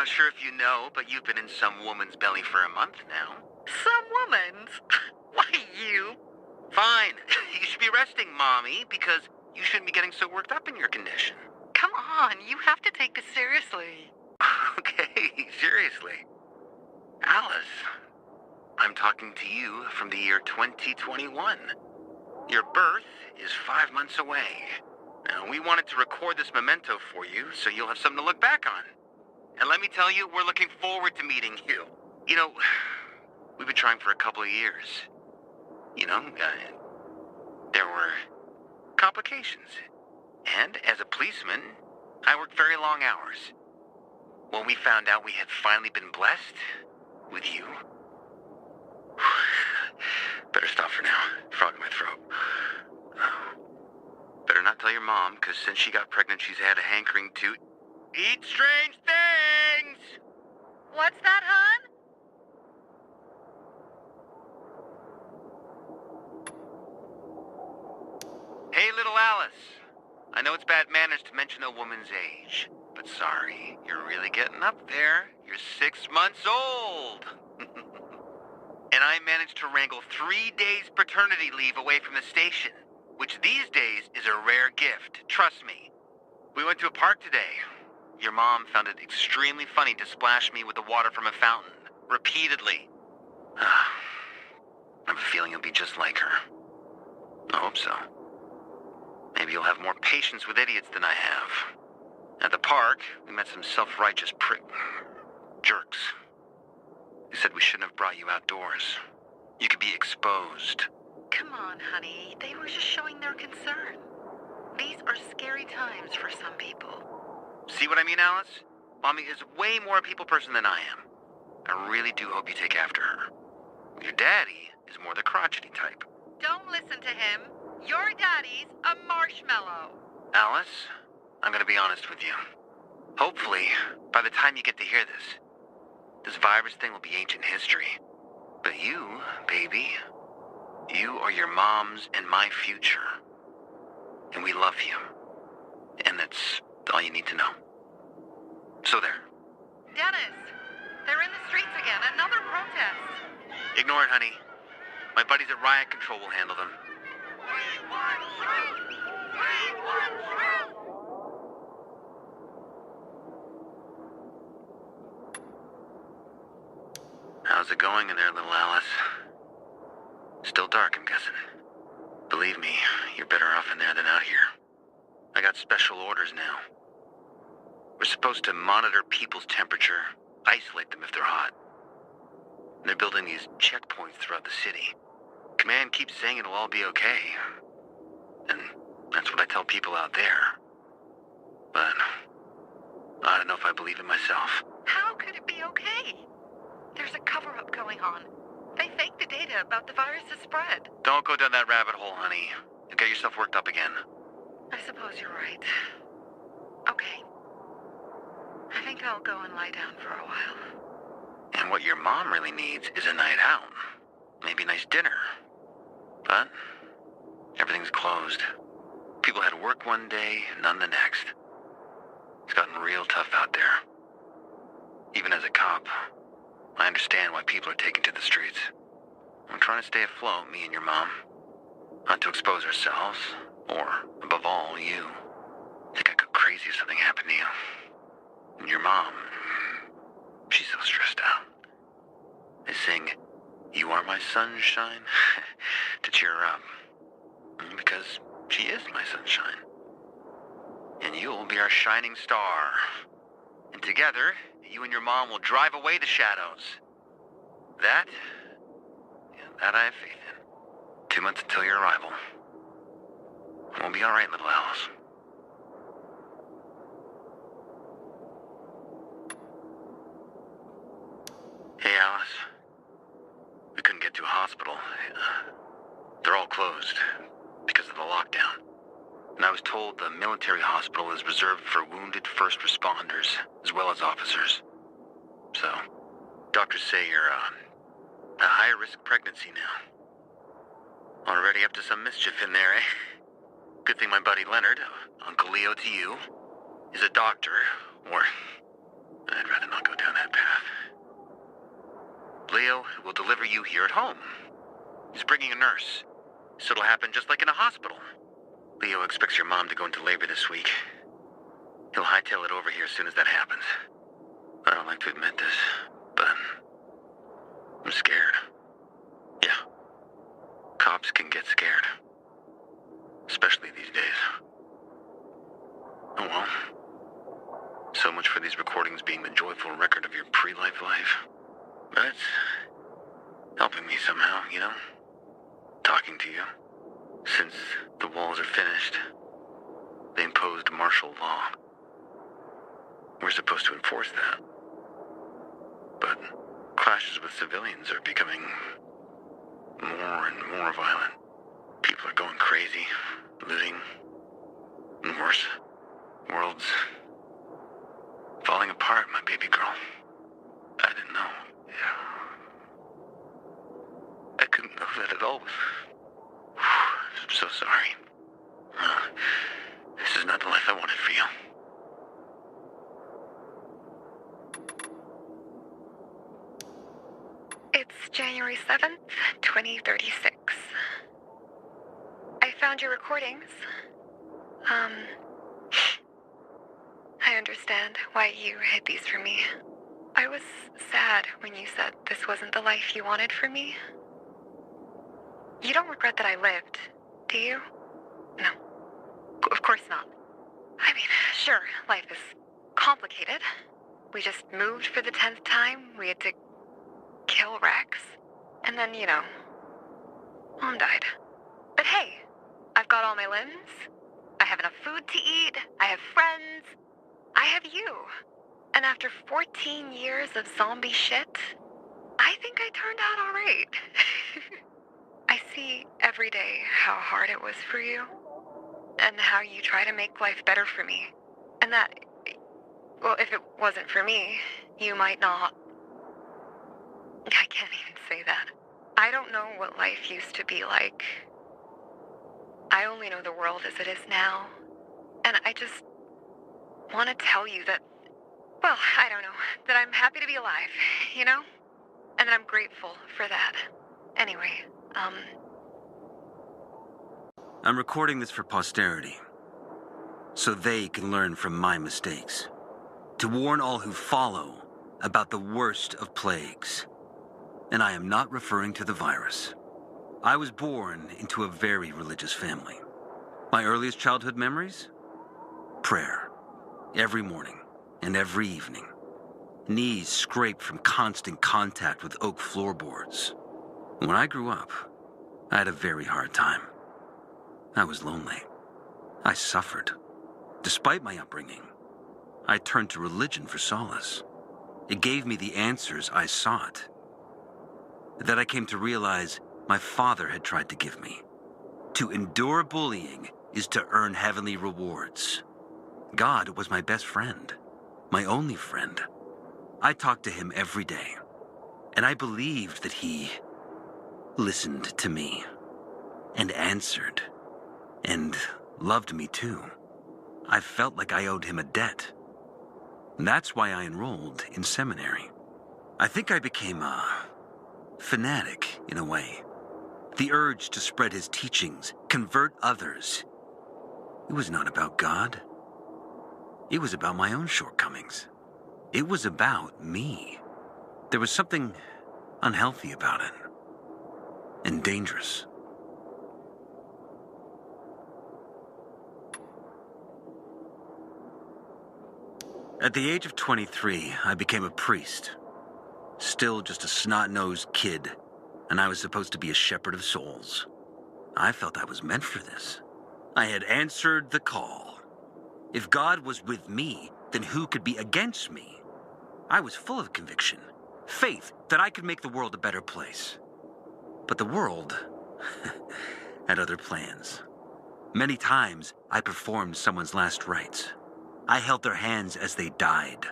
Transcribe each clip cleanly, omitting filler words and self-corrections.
Not sure if you know, but you've been in some woman's belly for a month now. Some woman's? Why, you? Fine. You should be resting, Mommy, because you shouldn't be getting so worked up in your condition. Come on, you have to take this seriously. Okay, seriously. Alice, I'm talking to you from the year 2021. Your birth is 5 months away. Now, we wanted to record this memento for you so you'll have something to look back on. And let me tell you, we're looking forward to meeting you. You know, we've been trying for a couple of years. You know, there were complications. And as a policeman, I worked very long hours. When we found out we had finally been blessed with you... Better stop for now. Frog in my throat. Better not tell your mom, because since she got pregnant, she's had a hankering to eat strange things! What's that, hon? Hey, little Alice. I know it's bad manners to mention a woman's age, but sorry, you're really getting up there. You're 6 months old. And I managed to wrangle 3 days paternity leave away from the station, which these days is a rare gift, trust me. We went to a park today. Your mom found it extremely funny to splash me with the water from a fountain, repeatedly. I have a feeling you'll be just like her. I hope so. Maybe you'll have more patience with idiots than I have. At the park, we met some self-righteous jerks. They said we shouldn't have brought you outdoors. You could be exposed. Come on, honey. They were just showing their concern. These are scary times for some people. See what I mean, Alice? Mommy is way more a people person than I am. I really do hope you take after her. Your daddy is more the crotchety type. Don't listen to him. Your daddy's a marshmallow. Alice, I'm gonna be honest with you. Hopefully, by the time you get to hear this virus thing will be ancient history. But you, baby, you are your mom's and my future. And we love you. And that's all you need to know. So there. Dennis, they're in the streets again. Another protest. Ignore it, honey. My buddies at Riot Control will handle them. We want truth! We want truth! How's it going in there, little Alice? Still dark, I'm guessing. Believe me, you're better off in there than out here. I got special orders now. We're supposed to monitor people's temperature, isolate them if they're hot. They're building these checkpoints throughout the city. Command keeps saying it'll all be okay. And that's what I tell people out there. But I don't know if I believe it myself. How could it be okay? There's a cover-up going on. They faked the data about the virus's spread. Don't go down that rabbit hole, honey. You'll get yourself worked up again. I suppose you're right. Okay. I think I'll go and lie down for a while. And what your mom really needs is a night out. Maybe a nice dinner. But everything's closed. People had work one day, none the next. It's gotten real tough out there. Even as a cop, I understand why people are taking to the streets. I'm trying to stay afloat, me and your mom. Not to expose ourselves, or, above all, you. I think I go crazy if something happened to you. And your mom, she's so stressed out. They sing, "You are my sunshine," to cheer her up. Because she is my sunshine. And you'll be our shining star. And together, you and your mom will drive away the shadows. That I have faith in. 2 months until your arrival. We'll be all right, little Alice. Hey, Alice. We couldn't get to a hospital. They're all closed because of the lockdown. And I was told the military hospital is reserved for wounded first responders, as well as officers. So, doctors say you're a high-risk pregnancy now. Already up to some mischief in there, eh? Good thing my buddy Leonard, Uncle Leo to you, is a doctor, or I'd rather not go down that path. Leo will deliver you here at home. He's bringing a nurse, so it'll happen just like in a hospital. Leo expects your mom to go into labor this week. He'll hightail it over here as soon as that happens. I don't like to admit this, but I'm scared. Yeah. Cops can get scared. Especially these days. Oh well. So much for these recordings being the joyful record of your pre-life life. But it's helping me somehow, you know? Talking to you. Since the walls are finished, they imposed martial law. We're supposed to enforce that. But clashes with civilians are becoming more and more violent. People are going crazy, looting, and worse, worlds falling apart, my baby girl. I didn't know. I couldn't know that at all. I'm so sorry. This is not the life I wanted for you. It's January 7th, 2036. I found your recordings. I understand why you hid these from me. I was sad when you said this wasn't the life you wanted for me. You don't regret that I lived, do you? No. Of course not. I mean, sure, life is complicated. We just moved for the 10th time. We had to kill Rex. And then, you know, Mom died. But hey, I've got all my limbs. I have enough food to eat. I have friends. I have you. And after 14 years of zombie shit, I think I turned out all right. I see every day how hard it was for you, and how you try to make life better for me. And that, well, if it wasn't for me, you might not. I can't even say that. I don't know what life used to be like. I only know the world as it is now. And I just want to tell you that, well, I don't know, that I'm happy to be alive, you know? And that I'm grateful for that. Anyway, I'm recording this for posterity, so they can learn from my mistakes. To warn all who follow about the worst of plagues. And I am not referring to the virus. I was born into a very religious family. My earliest childhood memories? Prayer. Every morning and every evening. Knees scraped from constant contact with oak floorboards. When I grew up, I had a very hard time. I was lonely. I suffered. Despite my upbringing, I turned to religion for solace. It gave me the answers I sought. That I came to realize my father had tried to give me. To endure bullying is to earn heavenly rewards. God was my best friend, my only friend. I talked to him every day, and I believed that he listened to me and answered and loved me too. I felt like I owed him a debt. That's why I enrolled in seminary. I think I became a fanatic in a way. The urge to spread his teachings, convert others. It was not about God. It was about my own shortcomings. It was about me. There was something unhealthy about it. And dangerous. At the age of 23, I became a priest. Still just a snot-nosed kid, and I was supposed to be a shepherd of souls. I felt I was meant for this. I had answered the call. If God was with me, then who could be against me? I was full of conviction, faith that I could make the world a better place. But the world had other plans. Many times, I performed someone's last rites. I held their hands as they died.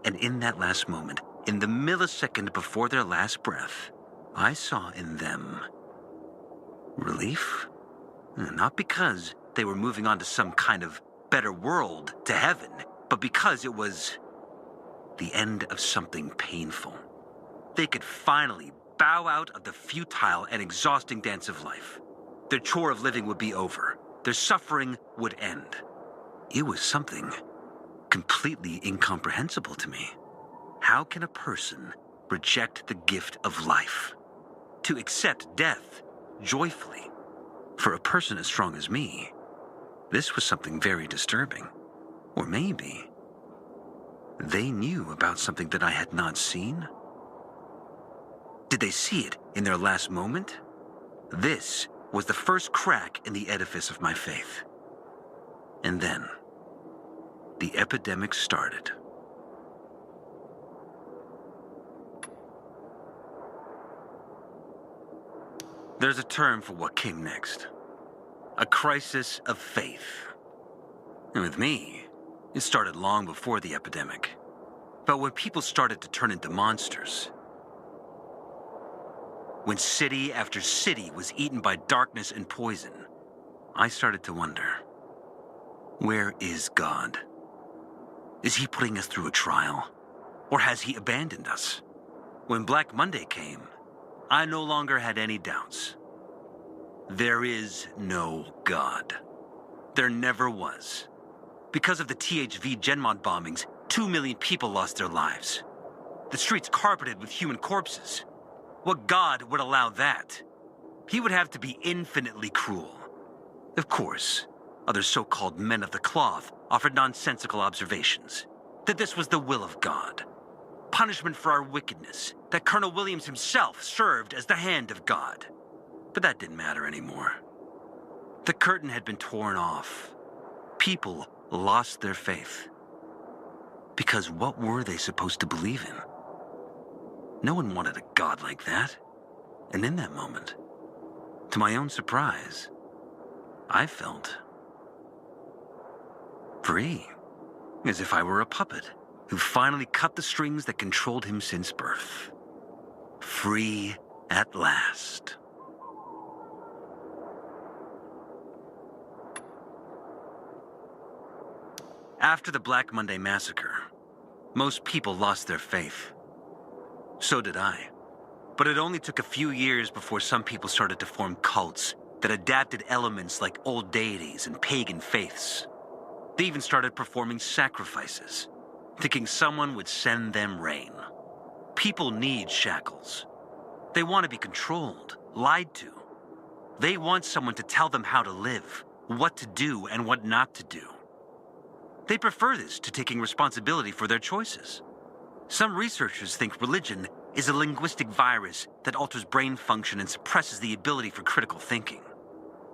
And in that last moment, in the millisecond before their last breath, I saw in them relief. Not because they were moving on to some kind of better world, to heaven, but because it was the end of something painful. They could finally bow out of the futile and exhausting dance of life. Their chore of living would be over. Their suffering would end. It was something completely incomprehensible to me. How can a person reject the gift of life? To accept death joyfully? For a person as strong as me, this was something very disturbing. Or maybe they knew about something that I had not seen? Did they see it in their last moment? This was the first crack in the edifice of my faith. And then, the epidemic started. There's a term for what came next. A crisis of faith. And with me, it started long before the epidemic. But when people started to turn into monsters, when city after city was eaten by darkness and poison, I started to wonder, where is God? Is he putting us through a trial? Or has he abandoned us? When Black Monday came, I no longer had any doubts. There is no God. There never was. Because of the THV Genmod bombings, 2 million people lost their lives. The streets carpeted with human corpses. What God would allow that? He would have to be infinitely cruel. Of course, other so-called men of the cloth offered nonsensical observations. That this was the will of God. Punishment for our wickedness. That Colonel Williams himself served as the hand of God. But that didn't matter anymore. The curtain had been torn off. People lost their faith. Because what were they supposed to believe in? No one wanted a God like that. And in that moment, to my own surprise, I felt free. As if I were a puppet who finally cut the strings that controlled him since birth. Free at last. After the Black Monday massacre, most people lost their faith. So did I. But it only took a few years before some people started to form cults that adapted elements like old deities and pagan faiths. They even started performing sacrifices, thinking someone would send them rain. People need shackles. They want to be controlled, lied to. They want someone to tell them how to live, what to do and what not to do. They prefer this to taking responsibility for their choices. Some researchers think religion is a linguistic virus that alters brain function and suppresses the ability for critical thinking.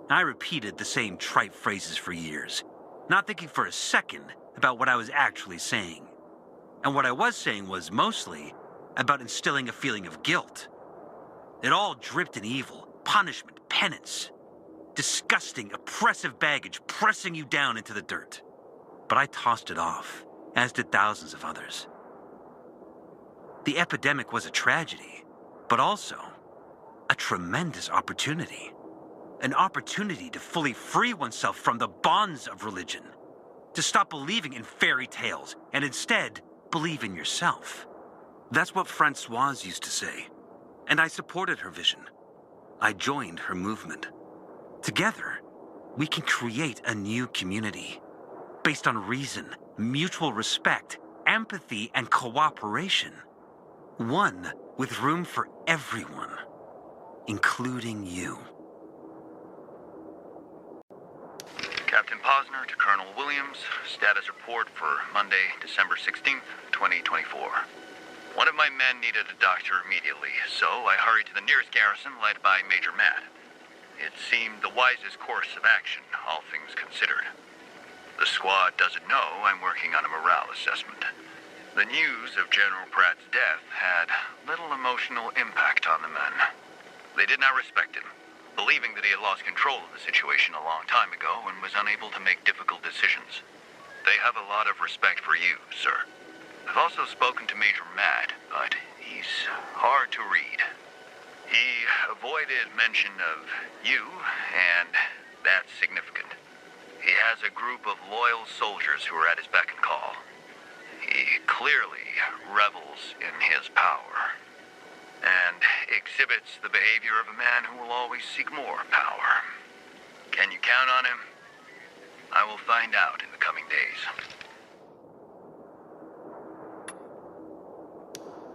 I repeated the same trite phrases for years, not thinking for a second about what I was actually saying. And what I was saying was mostly about instilling a feeling of guilt. It all dripped in evil, punishment, penance. Disgusting, oppressive baggage pressing you down into the dirt. But I tossed it off, as did thousands of others. The epidemic was a tragedy, but also a tremendous opportunity. An opportunity to fully free oneself from the bonds of religion. To stop believing in fairy tales and instead believe in yourself. That's what Francoise used to say, and I supported her vision. I joined her movement. Together, we can create a new community based on reason, mutual respect, empathy, and cooperation. One with room for everyone, including you. Captain Posner to Colonel Williams. Status report for Monday, December 16th, 2024. One of my men needed a doctor immediately, so I hurried to the nearest garrison led by Major Matt. It seemed the wisest course of action, all things considered. The squad doesn't know I'm working on a morale assessment. The news of General Pratt's death had little emotional impact on the men. They did not respect him, believing that he had lost control of the situation a long time ago and was unable to make difficult decisions. They have a lot of respect for you, sir. I've also spoken to Major Matt, but he's hard to read. He avoided mention of you, and that's significant. He has a group of loyal soldiers who are at his beck and call. He clearly revels in his power, and exhibits the behavior of a man who will always seek more power. Can you count on him? I will find out in the coming days.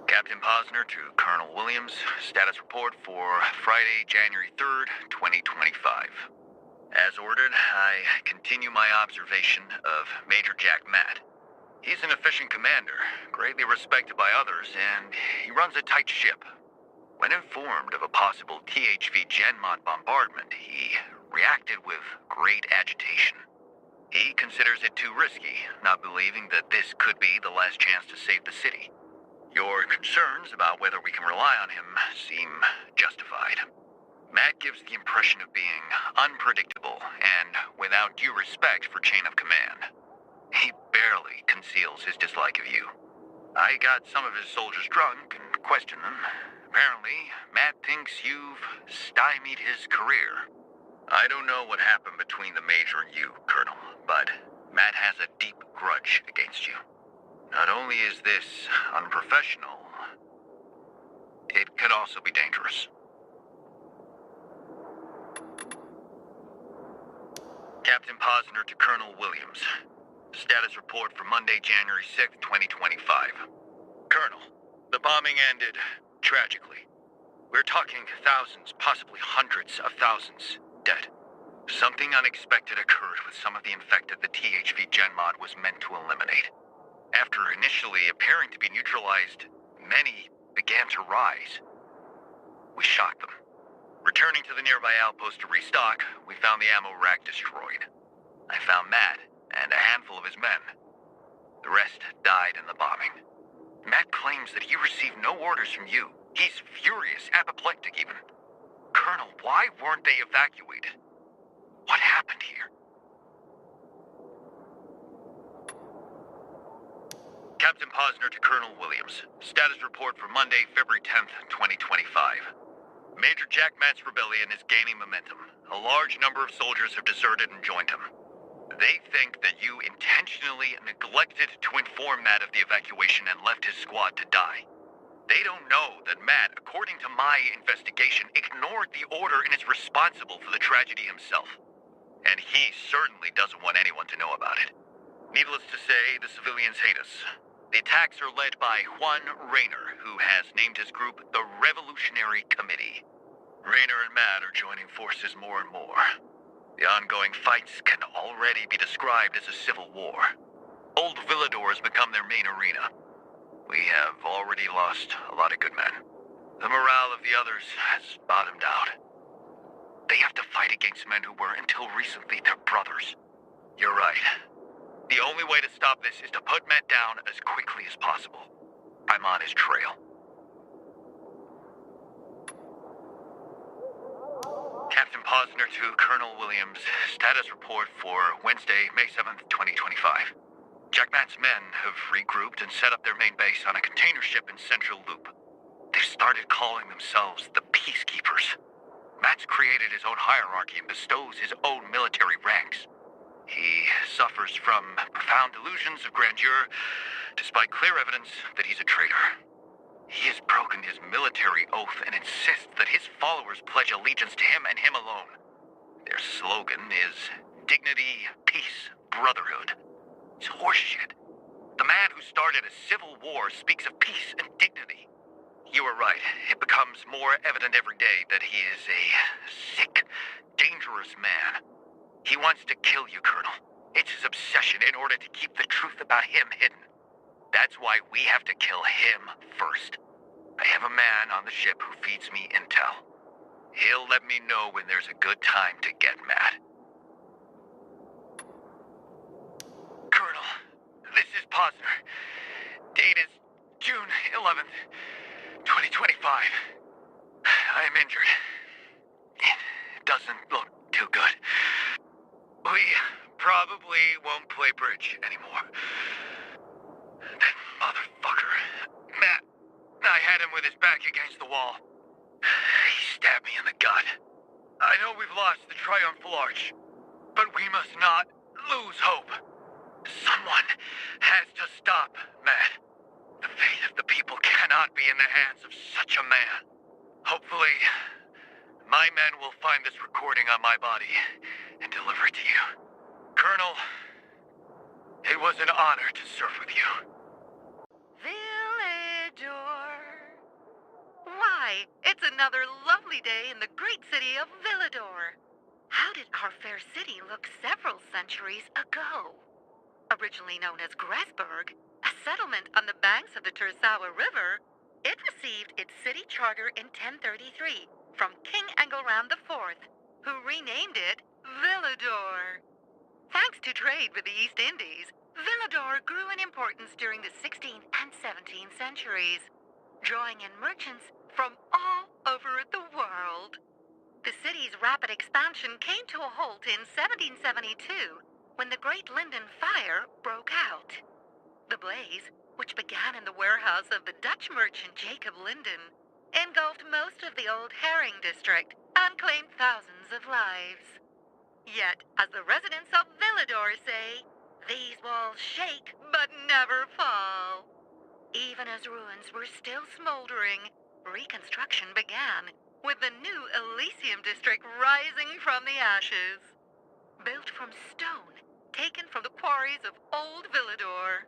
Captain Posner to Colonel Williams, status report for Friday, January 3rd, 2025. As ordered, I continue my observation of Major Jack Matt. He's an efficient commander, greatly respected by others, and he runs a tight ship. When informed of a possible THV Genmod bombardment, he reacted with great agitation. He considers it too risky, not believing that this could be the last chance to save the city. Your concerns about whether we can rely on him seem justified. Matt gives the impression of being unpredictable and without due respect for chain of command. He barely conceals his dislike of you. I got some of his soldiers drunk and questioned them. Apparently, Matt thinks you've stymied his career. I don't know what happened between the Major and you, Colonel, but Matt has a deep grudge against you. Not only is this unprofessional, it could also be dangerous. Captain Posner to Colonel Williams. Status report for Monday, January 6th, 2025. Colonel, the bombing ended tragically. We're talking thousands, possibly hundreds of thousands dead. Something unexpected occurred with some of the infected the THV Genmod was meant to eliminate. After initially appearing to be neutralized, many began to rise. We shot them. Returning to the nearby outpost to restock, we found the ammo rack destroyed. I found Matt and a handful of his men. The rest died in the bombing. Matt claims that he received no orders from you. He's furious, apoplectic even. Colonel, why weren't they evacuated? What happened here? Captain Posner to Colonel Williams. Status report for Monday, February 10th, 2025. Major Jack Matt's rebellion is gaining momentum. A large number of soldiers have deserted and joined him. They think that you intentionally neglected to inform Matt of the evacuation and left his squad to die. They don't know that Matt, according to my investigation, ignored the order and is responsible for the tragedy himself. And he certainly doesn't want anyone to know about it. Needless to say, the civilians hate us. The attacks are led by Juan Rayner, who has named his group the Revolutionary Committee. Rayner and Matt are joining forces more and more. The ongoing fights can already be described as a civil war. Old Villador has become their main arena. We have already lost a lot of good men. The morale of the others has bottomed out. They have to fight against men who were, until recently, their brothers. You're right. The only way to stop this is to put Matt down as quickly as possible. I'm on his trail. Captain Posner to Colonel Williams. Status report for Wednesday, May 7th, 2025. Jack Matt's men have regrouped and set up their main base on a container ship in Central Loop. They've started calling themselves the Peacekeepers. Matt's created his own hierarchy and bestows his own military ranks. He suffers from profound delusions of grandeur, despite clear evidence that he's a traitor. He has broken his military oath and insists that his followers pledge allegiance to him and him alone. Their slogan is dignity, peace, brotherhood. It's horseshit. The man who started a civil war speaks of peace and dignity. You are right. It becomes more evident every day that he is a sick, dangerous man. He wants to kill you, Colonel. It's his obsession in order to keep the truth about him hidden. That's why we have to kill him first. I have a man on the ship who feeds me intel. He'll let me know when there's a good time to get Matt. Colonel, this is Posner. Date is June 11th, 2025. I am injured. It doesn't look too good. We probably won't play bridge anymore. That motherfucker, Matt, I had him with his back against the wall. He stabbed me in the gut. I know we've lost the Triumphal Arch, but we must not lose hope. Someone has to stop Matt. the hands of such a man. Hopefully, my men will find this recording on my body and deliver it to you. Colonel, it was an honor to serve with you. Villador. Why, it's another lovely day in the great city of Villador. How did our fair city look several centuries ago? Originally known as Gressburg, a settlement on the banks of the Tersawa River, it received its city charter in 1033 from King Engelram IV, who renamed it Villador. Thanks to trade with the East Indies, Villador grew in importance during the 16th and 17th centuries, drawing in merchants from all over the world. The city's rapid expansion came to a halt in 1772 when the Great Linden Fire broke out. The blaze, which began in the warehouse of the Dutch merchant Jacob Linden, engulfed most of the old herring district and claimed thousands of lives. Yet, as the residents of Villador say, these walls shake but never fall. Even as ruins were still smoldering, reconstruction began, with the new Elysium district rising from the ashes. Built from stone, taken from the quarries of old Villador.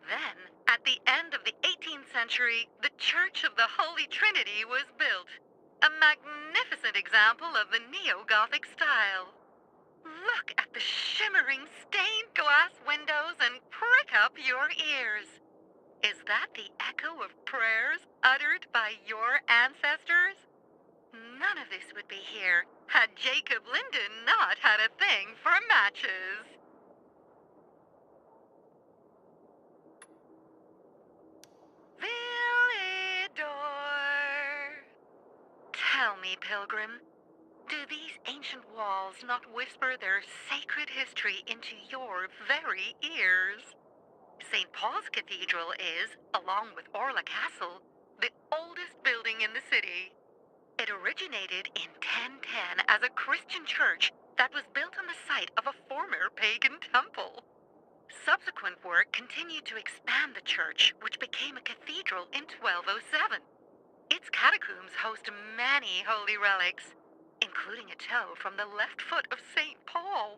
Then, at the end of the 18th century, the Church of the Holy Trinity was built, a magnificent example of the neo-Gothic style. Look at the shimmering stained glass windows and prick up your ears. Is that the echo of prayers uttered by your ancestors? None of this would be here had Jacob Linden not had a thing for matches. Villador. Tell me, pilgrim, do these ancient walls not whisper their sacred history into your very ears? St. Paul's Cathedral is, along with Orla Castle, the oldest building in the city. It originated in 1010 as a Christian church that was built on the site of a former pagan temple. Subsequent work continued to expand the church, which became a cathedral in 1207. Its catacombs host many holy relics, including a toe from the left foot of St. Paul.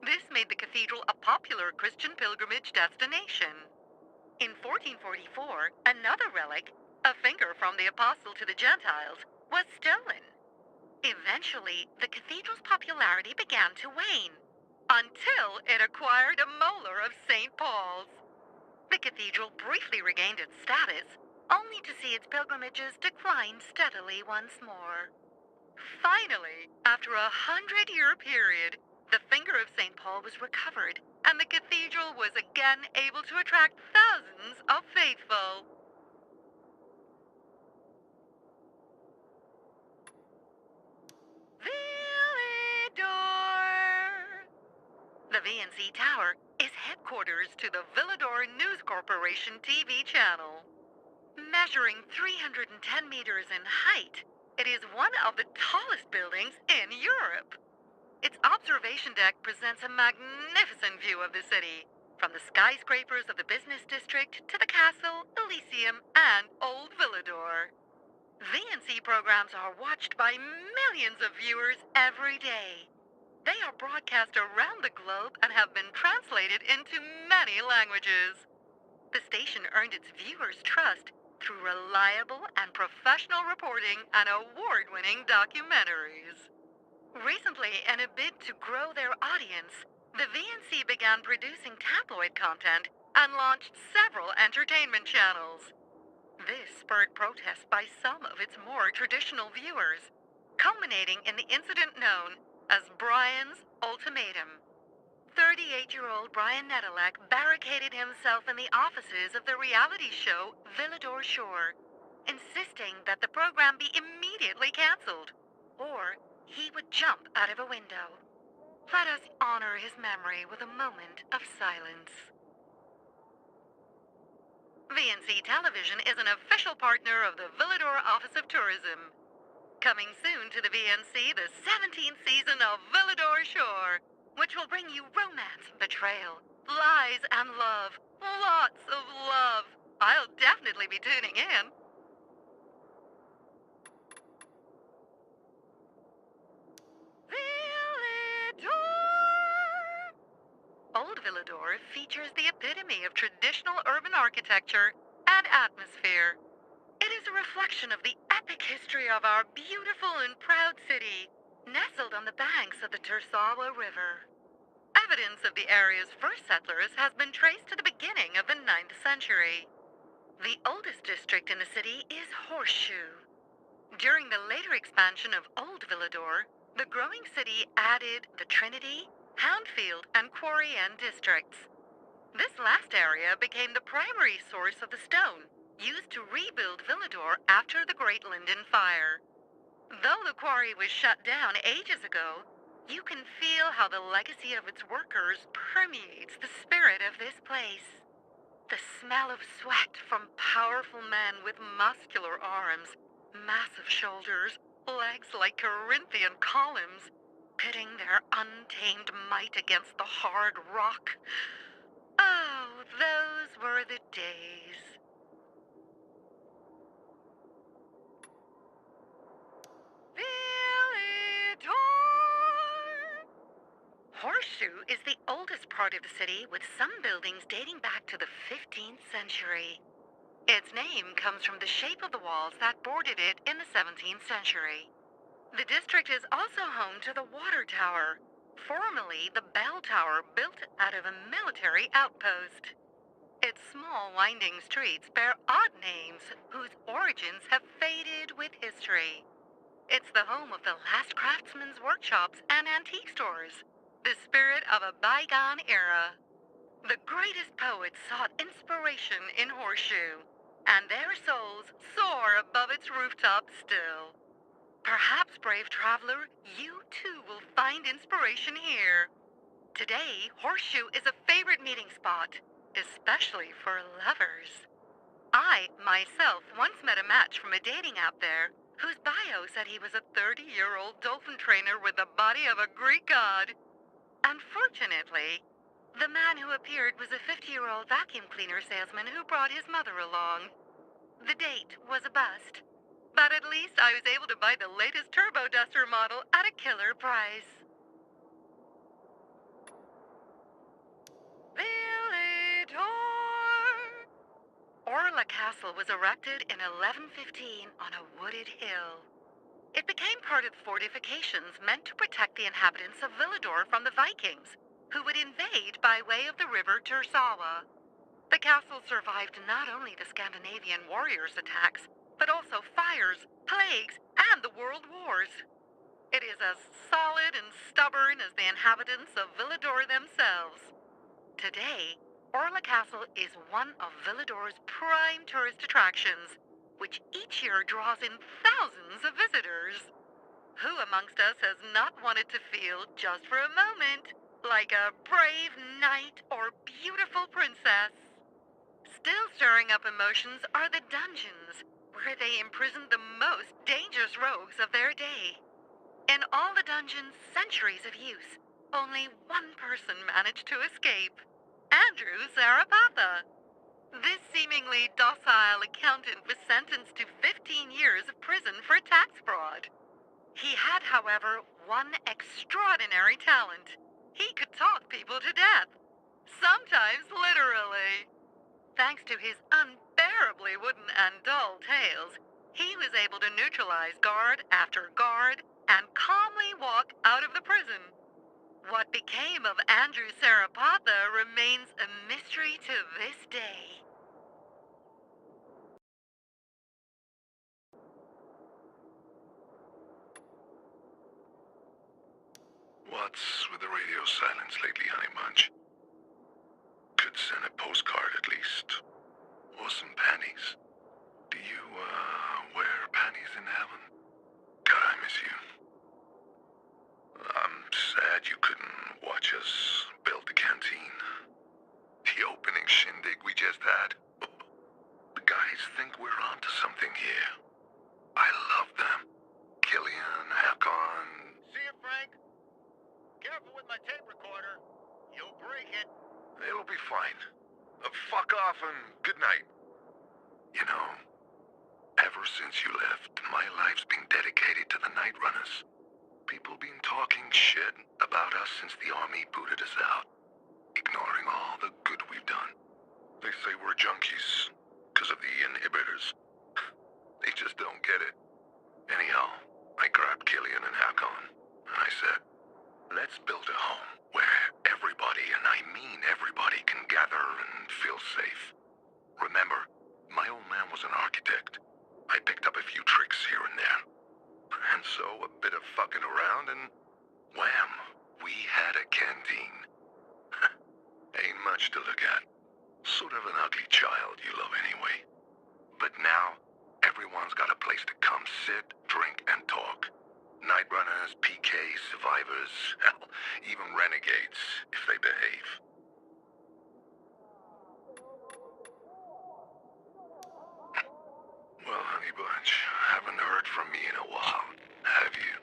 This made the cathedral a popular Christian pilgrimage destination. In 1444, another relic, a finger from the apostle to the Gentiles, was stolen. Eventually, the cathedral's popularity began to wane, until it acquired a molar of St. Paul's. The cathedral briefly regained its status, only to see its pilgrimages decline steadily once more. Finally, after a 100-year period, the finger of St. Paul was recovered, and the cathedral was again able to attract thousands of faithful. Villador. The VNC Tower is headquarters to the Villador News Corporation TV channel. Measuring 310 meters in height, it is one of the tallest buildings in Europe. Its observation deck presents a magnificent view of the city, from the skyscrapers of the business district to the castle, Elysium, and Old Villador. VNC programs are watched by millions of viewers every day. They are broadcast around the globe and have been translated into many languages. The station earned its viewers' trust through reliable and professional reporting and award-winning documentaries. Recently, in a bid to grow their audience, the VNC began producing tabloid content and launched several entertainment channels. This spurred protests by some of its more traditional viewers, culminating in the incident known as Brian's Ultimatum. 38-year-old Brian Nedelec barricaded himself in the offices of the reality show Villador Shore, insisting that the program be immediately canceled, or he would jump out of a window. Let us honor his memory with a moment of silence. VNC Television is an official partner of the Villador Office of Tourism. Coming soon to the VNC, the 17th season of Villador Shore, which will bring you romance, betrayal, lies, and love. Lots of love. I'll definitely be tuning in. the epitome of traditional urban architecture and atmosphere. It is a reflection of the epic history of our beautiful and proud city, nestled on the banks of the Tursawa River. Evidence of the area's first settlers has been traced to the beginning of the 9th century. The oldest district in the city is Horseshoe. During the later expansion of Old Villador, the growing city added the Trinity, Houndfield, and Quarry End districts. This last area became the primary source of the stone used to rebuild Villador after the Great Linden Fire. Though the quarry was shut down ages ago, you can feel how the legacy of its workers permeates the spirit of this place. The smell of sweat from powerful men with muscular arms, massive shoulders, legs like Corinthian columns, pitting their untamed might against the hard rock. Oh, those were the days. Villador! Horseshoe is the oldest part of the city, with some buildings dating back to the 15th century. Its name comes from the shape of the walls that bordered it in the 17th century. The district is also home to the Water Tower, formerly the Bell Tower built out of a military outpost. Its small, winding streets bear odd names whose origins have faded with history. It's the home of the last craftsmen's workshops and antique stores, the spirit of a bygone era. The greatest poets sought inspiration in Horseshoe, and their souls soar above its rooftops still. Perhaps, brave traveler, you too will find inspiration here. Today, Horseshoe is a favorite meeting spot, especially for lovers. I, myself, once met a match from a dating app there, whose bio said he was a 30-year-old dolphin trainer with the body of a Greek god. Unfortunately, the man who appeared was a 50-year-old vacuum cleaner salesman who brought his mother along. The date was a bust, but at least I was able to buy the latest Turbo Duster model at a killer price. Villador! Orla Castle was erected in 1115 on a wooded hill. It became part of fortifications meant to protect the inhabitants of Villador from the Vikings, who would invade by way of the river Tursawa. The castle survived not only the Scandinavian warriors' attacks, but also fires, plagues, and the world wars. It is as solid and stubborn as the inhabitants of Villador themselves. Today, Orla Castle is one of Villador's prime tourist attractions, which each year draws in thousands of visitors. Who amongst us has not wanted to feel, just for a moment, like a brave knight or beautiful princess? Still stirring up emotions are the dungeons, where they imprisoned the most dangerous rogues of their day. In all the dungeons' centuries of use, only one person managed to escape: Andrew Zarapatha. This seemingly docile accountant was sentenced to 15 years of prison for tax fraud. He had, however, one extraordinary talent. He could talk people to death, sometimes literally. Thanks to his unbearably wooden and dull tales, he was able to neutralize guard after guard and calmly walk out of the prison. What became of Andrew Sarapatha remains a mystery to this day. What's with the radio silence lately, Honey Bunch? Could send a postcard at least. Or some panties. Do you, wear panties in heaven? God, I miss you. I'm sad you couldn't watch us build the canteen. The opening shindig we just had. The guys think we're onto something here. I love them. Killian, Hakon. See you, Frank? Careful with my tape recorder. You'll break it. It'll be fine. Fuck off and good night. You know, ever since you left, my life's been dedicated to the Night Runners. People been talking shit about us since the army booted us out. ignoring all the good we've done. They say we're junkies because of the inhibitors. They just don't get it. Anyhow, I grabbed Killian and Hakon, and I said, let's build a home where everybody, and I mean everybody, can gather and feel safe. Remember, my old man was an architect. I picked up a few tricks here and there. And so a bit of fucking around and wham, we had a canteen. Ain't much to look at. Sort of an ugly child you love anyway. But now, everyone's got a place to come sit, drink, and talk. Night runners, PKs, survivors, hell, even renegades, if they behave. Well, honey bunch, haven't heard from me in a while, have you?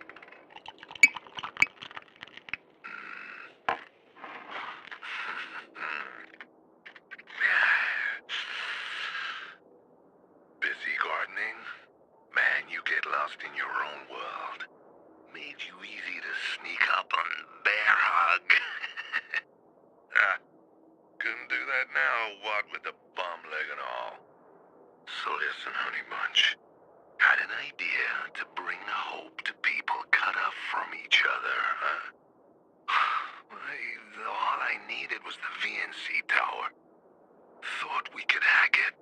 Busy gardening? Man, you get lost in your own world. Made you easy to sneak up on bear hug. Couldn't do that now, what with the bum leg and all. So listen, honey bunch. Got an idea to bring hope to people cut off from each other, huh? All I needed was the VNC tower. Thought we could hack it.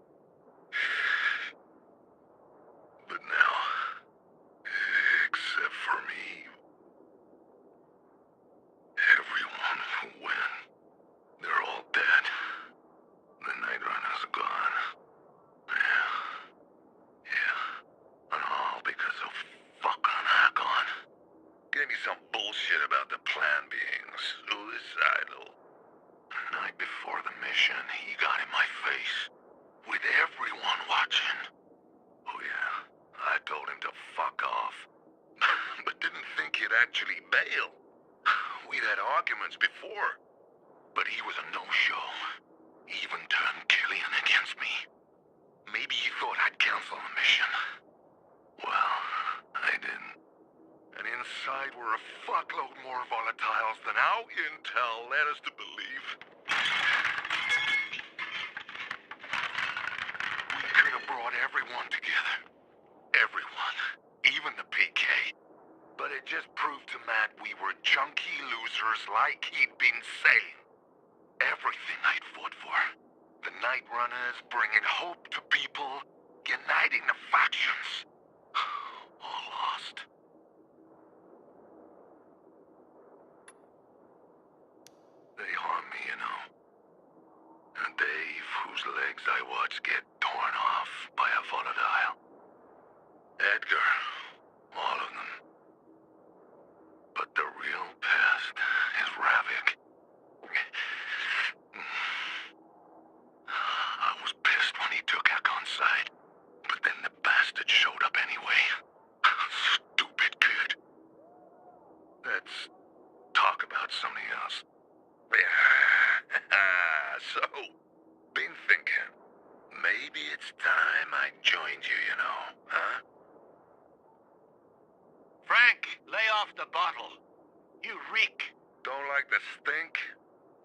But now, except for me, everyone who went, they're all dead. The Night Runners are gone. Yeah. And all because of fucking Hakon. Gave me some bullshit about the plan being suicidal. The night before the mission, he got in my face. With everyone watching. Oh yeah, I told him to fuck off. But didn't think he'd actually bail. We'd had arguments before. But he was a no-show. He even turned Killian against me. Maybe he thought I'd cancel the mission. Well, I didn't. And inside were a fuckload more volatiles than our intel led us to believe. We could have brought everyone together. Everyone. Even the PK. But it just proved to Matt we were junkie losers like he'd been saying. Everything I'd fought for. The Night Runners bringing hope to people, uniting the factions. All lost. They harm me, you know. And Dave, whose legs I watched get torn off by a volatile. Edgar, all of them. But the real pest is Ravik. I was pissed when he took Hakon's side, but then the bastard showed up anyway. Stupid kid. Let's talk about something else. So, been thinking, maybe it's time I joined you, you know, huh? Frank, lay off the bottle. You reek. Don't like the stink?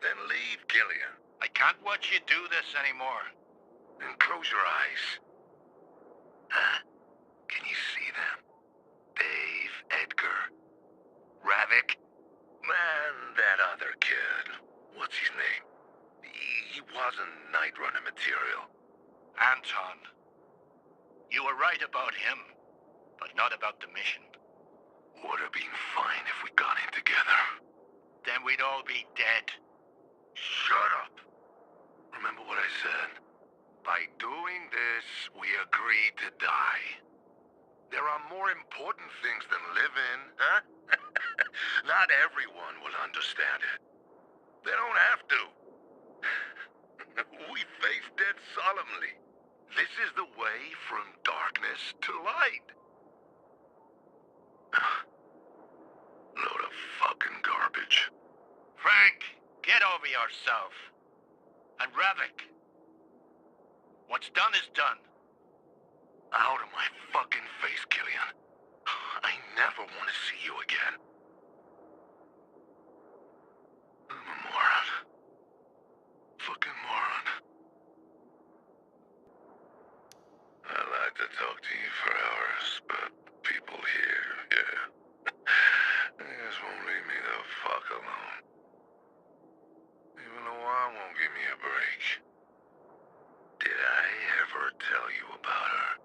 Then leave, Killian. I can't watch you do this anymore. And close your eyes. Huh? Can you see them? Dave, Edgar, Ravik? Man, that other kid. What's his name? He wasn't Night Runner material. Anton. You were right about him, but not about the mission. Would have been fine if we got in together. Then we'd all be dead. Shut up. Remember what I said? By doing this, we agreed to die. There are more important things than living, huh? Not everyone will understand it. They don't have to. We face death solemnly. This is the way from darkness to light. Load of fucking garbage. Frank, get over yourself. And Ravik. What's done is done. Out of my fucking face, Killian. I never want to see you again. I'm a moron. to talk to you for hours, but people here, yeah. They just won't leave me the fuck alone. Even though I won't give me a break. Did I ever tell you about her?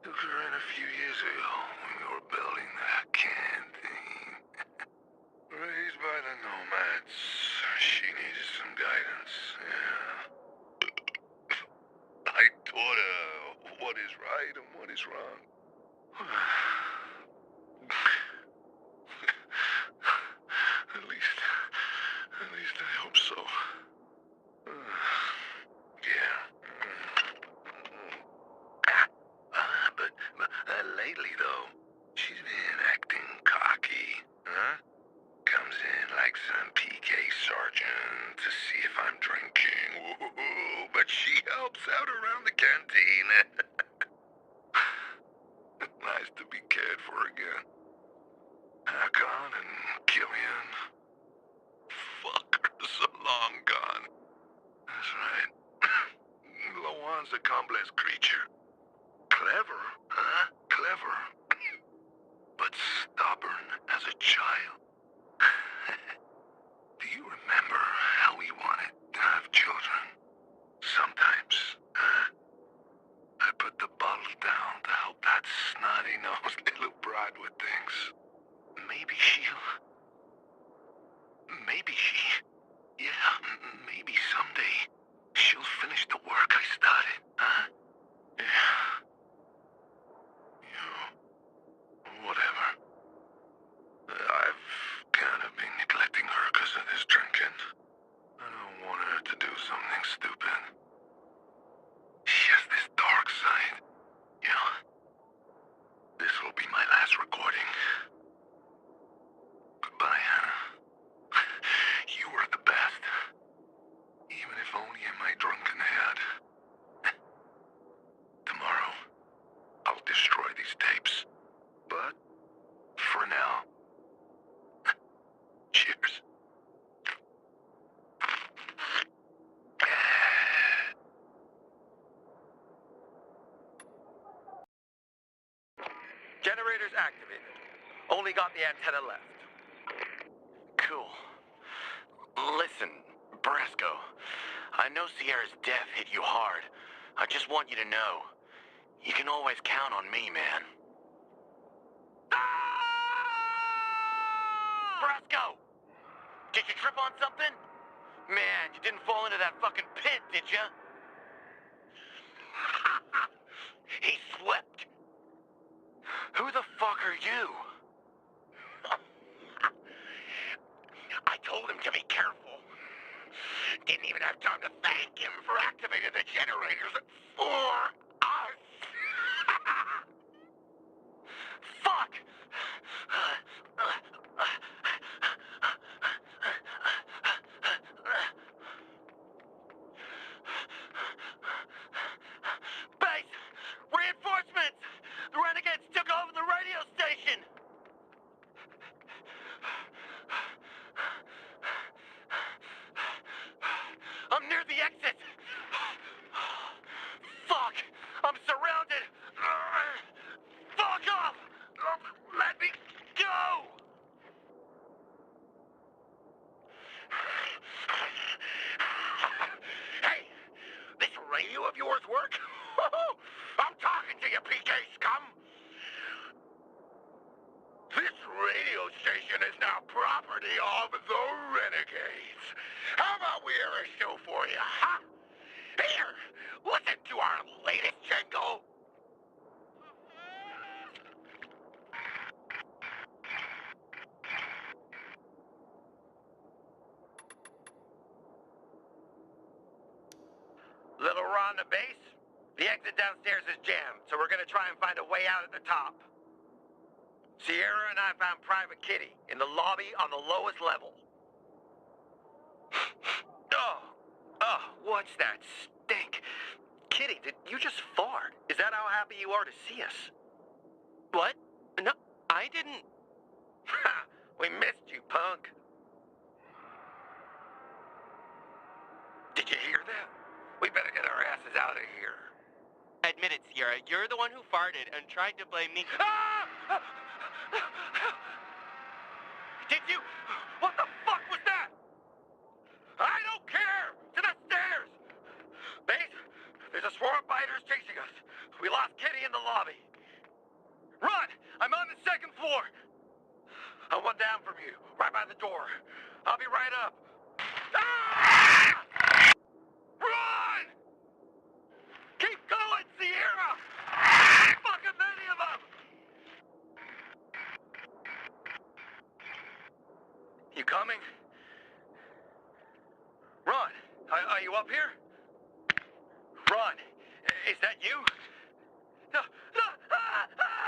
Took her in a few years ago when we were building that canteen. Raised by the nomads, she needed some guidance, yeah. I taught her what is right and what is wrong. At least I hope so. Yeah. But lately though, she's been acting cocky, huh? Comes in like some PK sergeant to see if I'm drinking. Whoa, but she helps out around the canteen. Nice to be cared for again. Hakon and Killian. Fuckers are long gone. That's right. Lawan's a complex creature. Clever, huh? Clever. But stubborn as a child. Do you remember how we wanted to have children? Sometimes, I put the bottle down to help that snotty-nosed little bride with things. Maybe maybe someday she'll finish the work I started, huh? Yeah. Whatever. I've kind of been neglecting her because of this drinking. I don't want her to do something stupid. She has this dark side. You know, this will be my last recording. Goodbye, Hannah. You were the best. Even if only in my drunken head. Tomorrow, I'll destroy these tapes. But, for now, cheers. Generators activated. Only got the antenna left. Cool. Listen, Brasco. I know Sierra's death hit you hard. I just want you to know. You can always count on me, man. Brasco! Did you trip on something? Man, you didn't fall into that fucking pit, did you? He slept. Who the fuck are you? I told him to be careful. Didn't even have time to thank him for activating the generators for us. Fuck! Base! Reinforcements! The renegades took over the radio station! I'm near the exit! Fuck! I'm surrounded! Fuck off! Let me go! Hey! This radio of yours work? I'm talking to you, PK scum! This radio station is now property of the renegades. How about we air a show for you, huh? Here, listen to our latest jingle. Little Ron the base? The exit downstairs is jammed, so we're gonna try and find a way out at the top. Sierra and I found Private Kitty in the lobby on the lowest level. Oh, what's that stink? Kitty, did you just fart? Is that how happy you are to see us? What? No, I didn't. Ha! We missed you, punk. Did you hear that? We better get our asses out of here. Admit it, Sierra. You're the one who farted and tried to blame me. Did you? What the fuck was that? I don't care! To the stairs! Mate, there's a swarm of biters chasing us. We lost Kitty in the lobby. Run! I'm on the second floor. I'm one down from you, right by the door. I'll be right up. Ah! Run! Keep going, Sierra! Fucking many of them! You coming? Ron, are you up here? Ron, is that you? No, no, ah, ah!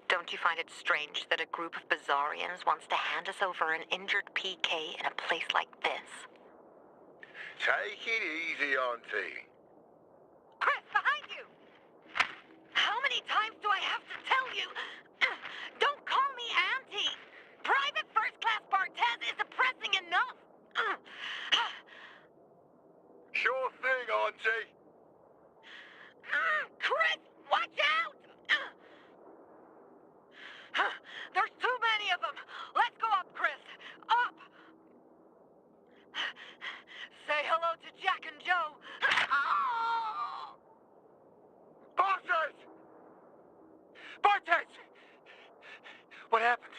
Don't you find it strange that a group of Bizarrians wants to hand us over an injured PK in a place like this? Take it easy, Auntie. Chris, behind you! How many times do I have to tell you? Don't call me Auntie! Private First Class Bartez is depressing enough! Sure thing, Auntie. Chris, watch out! There's too many of them! Let's go up, Chris! Up! Say hello to Jack and Joe! Bartez! Bartez! What happened?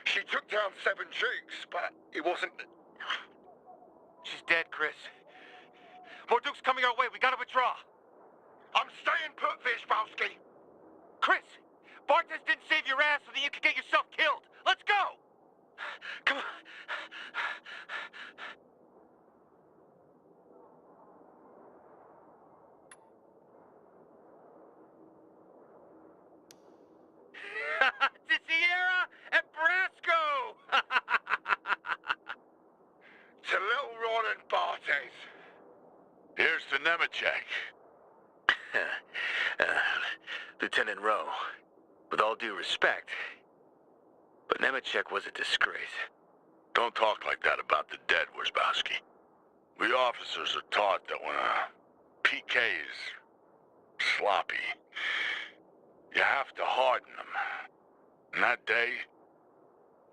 She took down 7 chicks, but it wasn't... She's dead, Chris. More Duke's coming our way. We gotta withdraw. I'm staying put, Fishbowski. Chris! Bartez didn't save your ass so that you could get yourself killed. Let's go! Come on. To Sierra and Brasco! To little Ron and Bartez. Here's to Nemechek. Lieutenant Rowe, with all due respect, but Nemechek was a disgrace. Don't talk like that about the dead, Wierzbowski. We officers are taught that when a PK is sloppy, you have to harden them. And that day,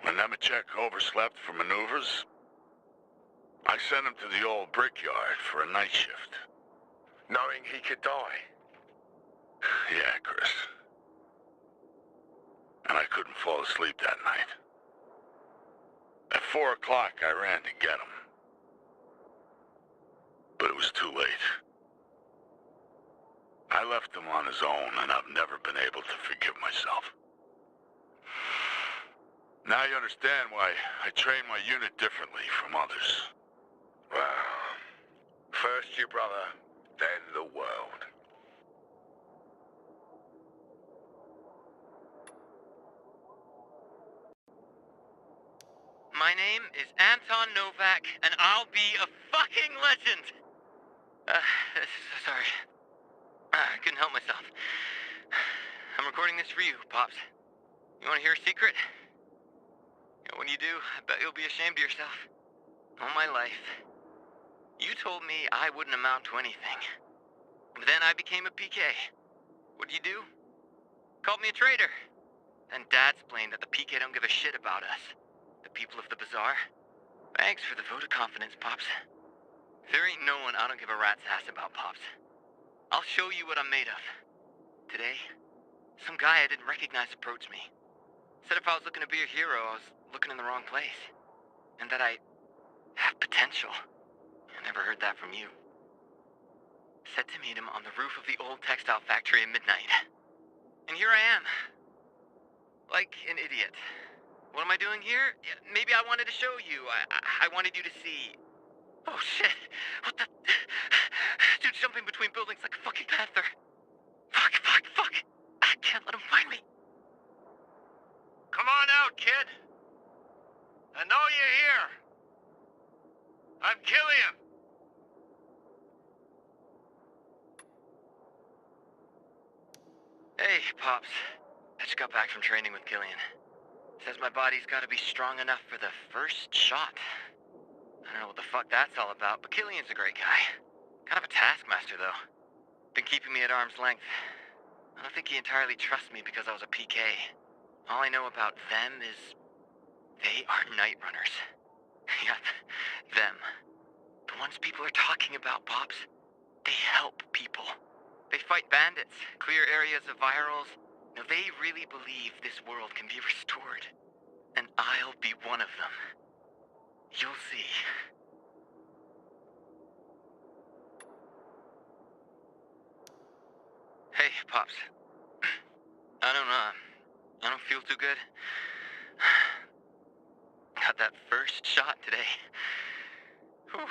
when Nemechek overslept for maneuvers, I sent him to the old brickyard for a night shift. Knowing he could die. Yeah, Chris. And I couldn't fall asleep that night. At 4 o'clock, I ran to get him. But it was too late. I left him on his own, and I've never been able to forgive myself. Now you understand why I train my unit differently from others. Well, first your brother, then the world. My name is Anton Novak, and I'll be a fucking legend! Sorry. I couldn't help myself. I'm recording this for you, Pops. You wanna hear a secret? When you do, I bet you'll be ashamed of yourself. All my life, you told me I wouldn't amount to anything. But then I became a PK. What'd you do? Called me a traitor. Then Dad explained that the PK don't give a shit about us. The people of the bazaar. Thanks for the vote of confidence, Pops. There ain't no one I don't give a rat's ass about, Pops. I'll show you what I'm made of. Today, some guy I didn't recognize approached me. Said if I was looking to be a hero, I was looking in the wrong place. And that I have potential. I never heard that from you. Said to meet him on the roof of the old textile factory at midnight. And here I am. Like an idiot. What am I doing here? Yeah, maybe I wanted to show you. I wanted you to see. Oh shit. What the... Dude jumping between buildings like a fucking panther. Fuck. I can't let him find me. Come on out, kid. I know you're here. I'm Killian. Hey, Pops. I just got back from training with Killian. Says my body's gotta be strong enough for the first shot. I don't know what the fuck that's all about, but Killian's a great guy. Kind of a taskmaster, though. Been keeping me at arm's length. I don't think he entirely trusts me because I was a PK. All I know about them is they are night runners. Yep, them. The ones people are talking about, Pops. They help people. They fight bandits, clear areas of virals. Now, they really believe this world can be restored. And I'll be one of them. You'll see. Hey, Pops. I don't feel too good. Got that first shot today. Whew.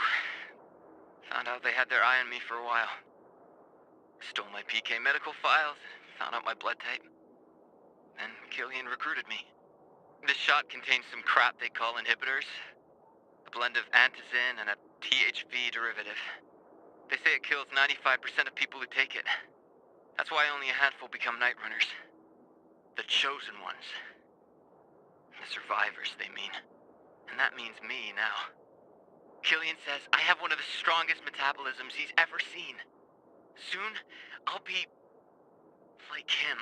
Found out they had their eye on me for a while. Stole my PK medical files, found out my blood type. Then Killian recruited me. This shot contains some crap they call inhibitors. A blend of antizin and a THV derivative. They say it kills 95% of people who take it. That's why only a handful become night runners. The chosen ones. The survivors, they mean. And that means me now. Killian says I have one of the strongest metabolisms he's ever seen. Soon, I'll be like him.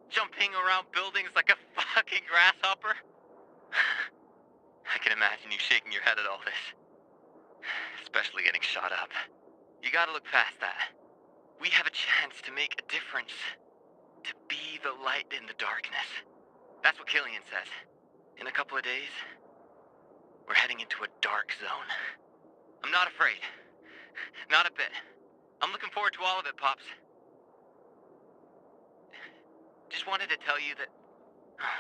Jumping around buildings like a fucking grasshopper. I can imagine you shaking your head at all this. Especially getting shot up. You gotta look past that. We have a chance to make a difference. To be the light in the darkness. That's what Killian says. In a couple of days, we're heading into a dark zone. I'm not afraid. Not a bit. I'm looking forward to all of it, Pops. Just wanted to tell you that...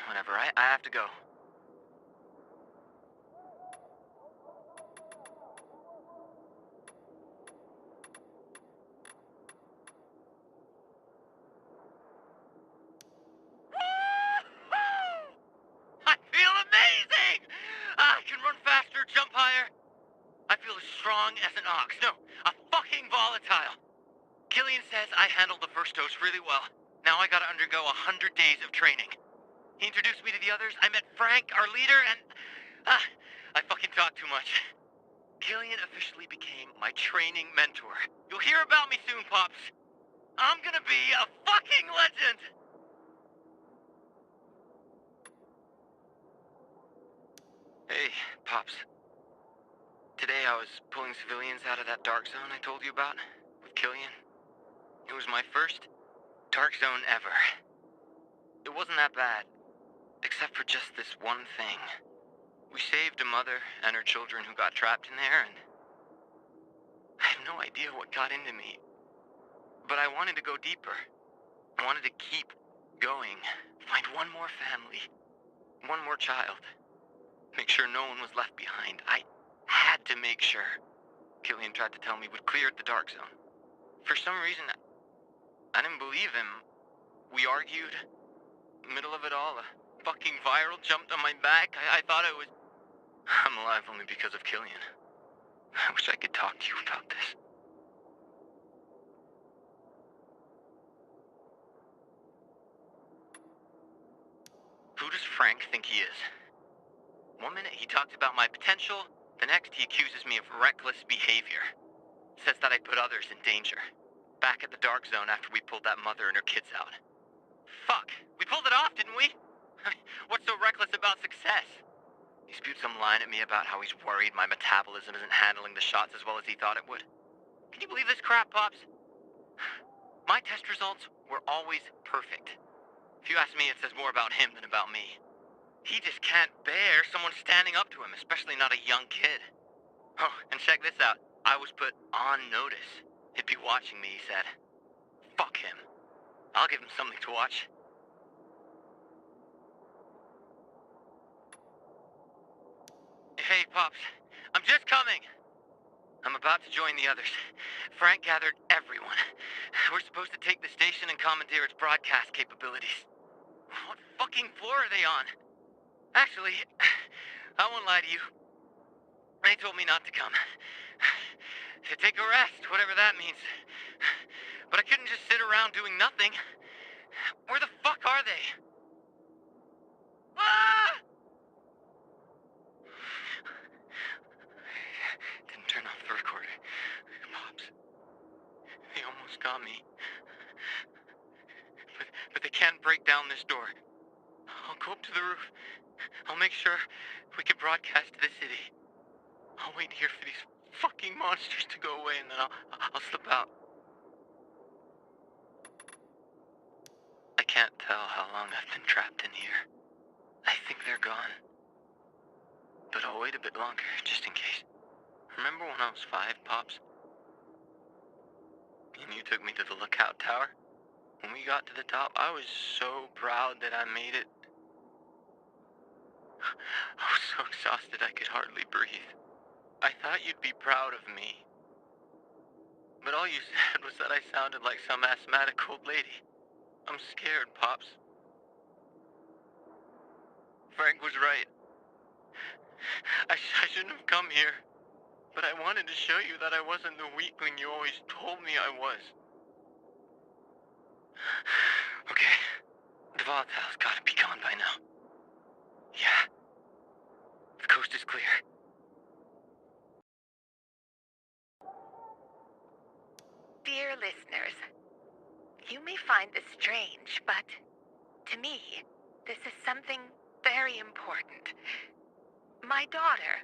Whatever, I have to go. I feel amazing! I can run faster, jump higher. I feel as strong as an ox. No, a fucking volatile. Killian says I handled the first dose really well. Now I gotta undergo 100 days of training. He introduced me to the others. I met Frank, our leader, and... I fucking talk too much. Killian officially became my training mentor. You'll hear about me soon, Pops. I'm gonna be a fucking legend! Hey, Pops. Today I was pulling civilians out of that dark zone I told you about, with Killian. It was my first dark zone ever. It wasn't that bad, except for just this one thing. We saved a mother and her children who got trapped in there, and I have no idea what got into me. But I wanted to go deeper. I wanted to keep going, find one more family, one more child. Make sure no one was left behind. I had to make sure. Killian tried to tell me we'd cleared the dark zone. For some reason, I didn't believe him. We argued. Middle of it all, a fucking viral jumped on my back. I thought it was... I'm alive only because of Killian. I wish I could talk to you about this. Who does Frank think he is? One minute he talks about my potential, the next he accuses me of reckless behavior. Says that I put others in danger. Back at the dark zone after we pulled that mother and her kids out. Fuck, we pulled it off, didn't we? What's so reckless about success? He spewed some line at me about how he's worried my metabolism isn't handling the shots as well as he thought it would. Can you believe this crap, Pops? My test results were always perfect. If you ask me, it says more about him than about me. He just can't bear someone standing up to him, especially not a young kid. Oh, and check this out. I was put on notice. He'd be watching me, he said. Fuck him. I'll give him something to watch. Hey, Pops. I'm just coming. I'm about to join the others. Frank gathered everyone. We're supposed to take the station and commandeer its broadcast capabilities. What fucking floor are they on? Actually, I won't lie to you. They told me not to come. To take a rest, whatever that means. But I couldn't just sit around doing nothing. Where the fuck are are they? Ah! Didn't turn off the recorder. Pops. They almost got me. But they can't break down this door. I'll go up to the roof. I'll make sure we can broadcast to the city. I'll wait here for these fucking monsters to go away, and then I'll slip out. I can't tell how long I've been trapped in here. I think they're gone. But I'll wait a bit longer, just in case. Remember when I was 5, Pops? And you took me to the lookout tower? When we got to the top, I was so proud that I made it. I was so exhausted I could hardly breathe. I thought you'd be proud of me. But all you said was that I sounded like some asthmatic old lady. I'm scared, Pops. Frank was right. I shouldn't have come here. But I wanted to show you that I wasn't the weakling you always told me I was. Okay. The volatile's gotta be gone by now. Yeah. The coast is clear. Dear listeners, you may find this strange, but to me, this is something very important. My daughter,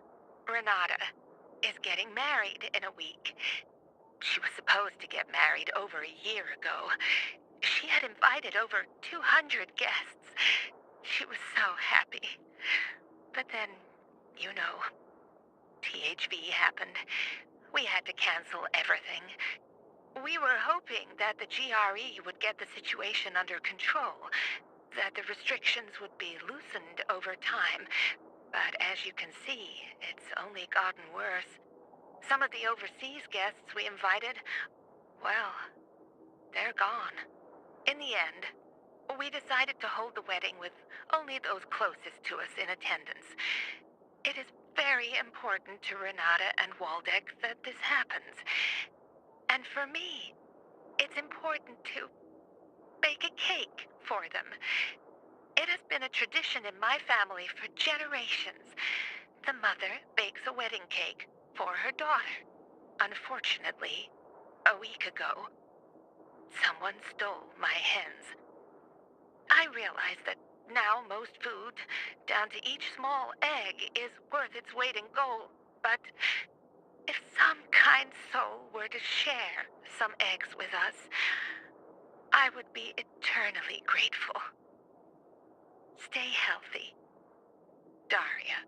Renata, is getting married in a week. She was supposed to get married over a year ago. She had invited over 200 guests. She was so happy. But then, you know, THV happened. We had to cancel everything. We were hoping that the GRE would get the situation under control, that the restrictions would be loosened over time. But as you can see, it's only gotten worse. Some of the overseas guests we invited, well, they're gone. In the end, we decided to hold the wedding with only those closest to us in attendance. It is very important to Renata and Waldeck that this happens. And for me, it's important to bake a cake for them. It has been a tradition in my family for generations. The mother bakes a wedding cake for her daughter. Unfortunately, a week ago, someone stole my hens. I realize that now most food, down to each small egg, is worth its weight in gold, but if some kind soul were to share some eggs with us, I would be eternally grateful. Stay healthy, Daria.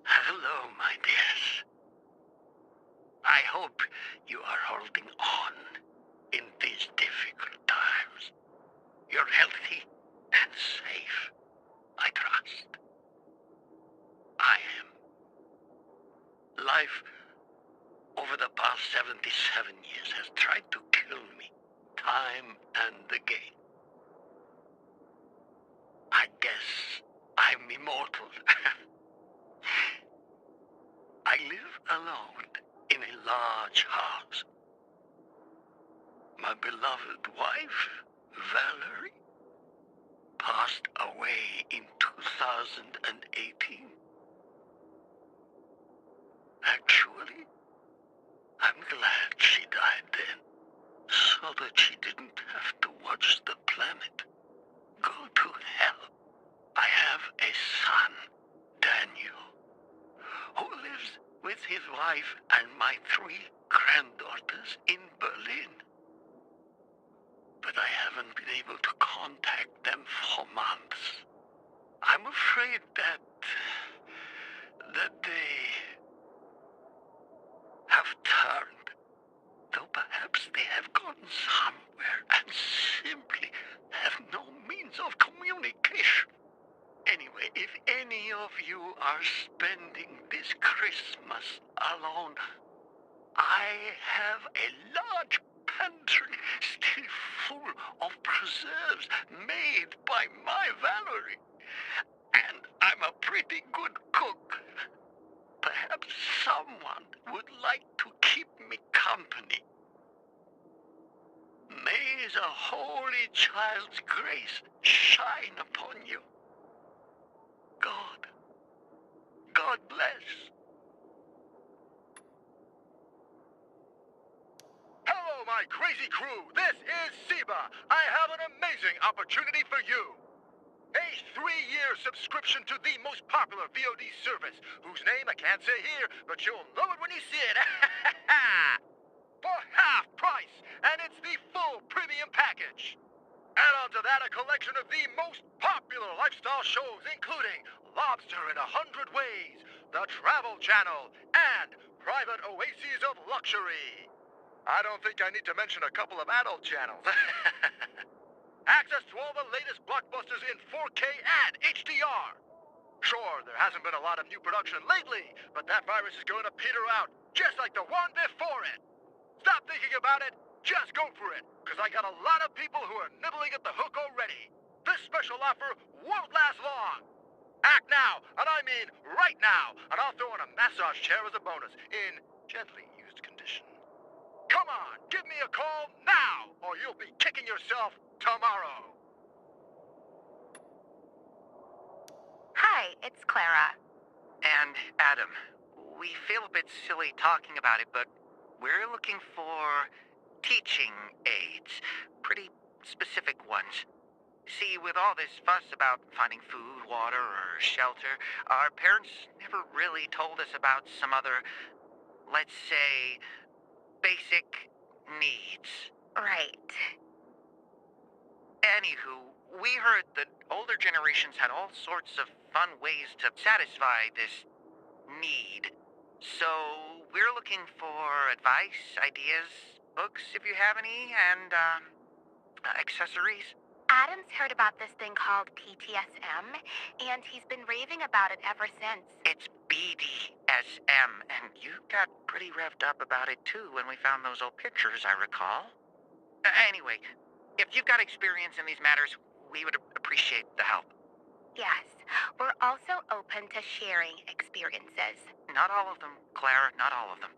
Hello, my dears. I hope you are holding on in these difficult times. You're healthy and safe, I trust. I am. Life over the past 77 years has tried to kill me, time and again. I guess I'm immortal. I live alone in a large house. My beloved wife, Valerie, passed away in 2018. Actually, I'm glad she died then, so that she didn't have to watch the planet go to hell. I have a son, Daniel, who lives with his wife and my 3 granddaughters in Berlin. But I haven't been able to contact them for months. I'm afraid that they have turned, though perhaps they have gone somewhere and simply have no means of communication. Anyway, if any of you are spending this Christmas alone, I have a large pantry still full of preserves made by my Valerie. And I'm a pretty good cook. Perhaps someone would like to keep me company. May the Holy Child's grace shine upon you. God bless. Hello, my crazy crew. This is Seba. I have an amazing opportunity for you. A 3-year subscription to the most popular VOD service, whose name I can't say here, but you'll know it when you see it. For half price, and it's the full premium package. Add on to that a collection of the most popular lifestyle shows, including Lobster in 100 Ways, The Travel Channel, and Private Oases of Luxury. I don't think I need to mention a couple of adult channels. Access to all the latest blockbusters in 4K and HDR. Sure, there hasn't been a lot of new production lately, but that virus is going to peter out, just like the one before it. Stop thinking about it, just go for it, because I got a lot of people who are nibbling at the hook already. This special offer won't last long. Act now, and I mean right now, and I'll throw in a massage chair as a bonus, in gently used condition. Come on, give me a call now, or you'll be kicking yourself tomorrow. Hi, it's Clara. And Adam, we feel a bit silly talking about it, but we're looking for teaching aids. Pretty specific ones. See, with all this fuss about finding food, water, or shelter, our parents never really told us about some other, let's say, basic needs. Right. Anywho, we heard that older generations had all sorts of fun ways to satisfy this need. So we're looking for advice, ideas, books if you have any, and accessories. Adam's heard about this thing called PTSM, and he's been raving about it ever since. It's BDSM, and you got pretty revved up about it too when we found those old pictures, I recall. Anyway, if you've got experience in these matters, we would appreciate the help. Yes, we're also open to sharing experiences. Not all of them, Clara, not all of them.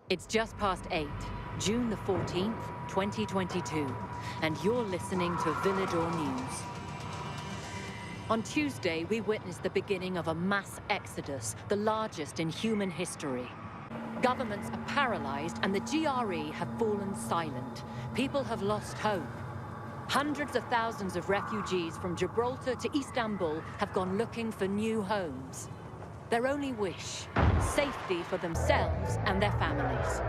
It's just past 8, June the 14th, 2022, and you're listening to Villador News. On Tuesday, we witnessed the beginning of a mass exodus, the largest in human history. Governments are paralyzed and the GRE have fallen silent. People have lost hope. Hundreds of thousands of refugees from Gibraltar to Istanbul have gone looking for new homes. Their only wish, safety for themselves and their families.